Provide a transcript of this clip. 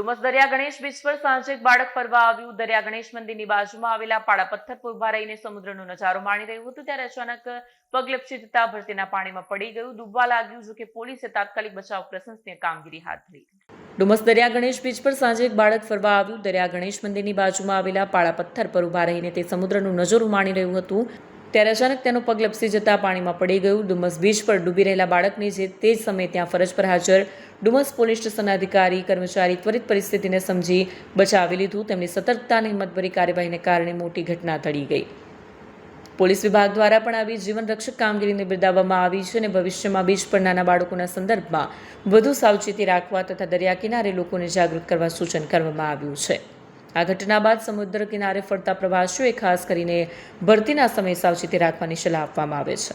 ડુમસ દરિયા ગણેશ બીચ પર સાંજે એક બાળક ફરવા આવ્યું. દરિયા ગણેશ મંદિરની બાજુમાં આવેલા પાળા પથ્થર પર ઉભા રહીને સમુદ્રનો નજારો માણી રહ્યું હતું ત્યારે અચાનક પગ લપસી જતા ભરતીના પાણીમાં પડી ગયું. ડૂબવા લાગ્યું. જો કે પોલીસે તાત્કાલિક બચાવ પ્રશંસનીય કામગીરી હાથ ધરી. ડુમસ દરિયા ગણેશ બીચ પર સાંજે એક બાળક ફરવા આવ્યું. દરિયા ગણેશ મંદિરની બાજુમાં આવેલા પાળા પથ્થર પર ઉભા રહીને તે સમુદ્રનો નજારો માણી રહ્યું હતું ત્યારે અચાનક તેનો પગ લપસી જતા પાણીમાં પડી ગયું. ડુમસ બીચ પર ડૂબી રહેલા બાળકની જે તે જ સમયે ત્યાં ફરજ પર હાજર ડુમસ પોલીસ સ્ટેશનના અધિકારી કર્મચારી ત્વરિત પરિસ્થિતિને સમજી બચાવી લીધું. તેમની સતર્કતા અને હિંમતભરી કાર્યવાહીને કારણે મોટી ઘટના ટળી ગઈ. પોલીસ વિભાગ દ્વારા પણ આવી જીવન રક્ષક કામગીરીને બિરદાવવામાં આવી છે અને ભવિષ્યમાં બીચ પર નાના બાળકોના સંદર્ભમાં વધુ સાવચેતી રાખવા તથા દરિયા કિનારે લોકોને જાગૃત કરવા સૂચન કરવામાં આવ્યું છે. આ ઘટના બાદ સમુદ્ર કિનારે ફરતા પ્રવાસીઓએ ખાસ કરીને ભરતીના સમયે સાવચેતી રાખવાની સલાહ આપવામાં આવે છે.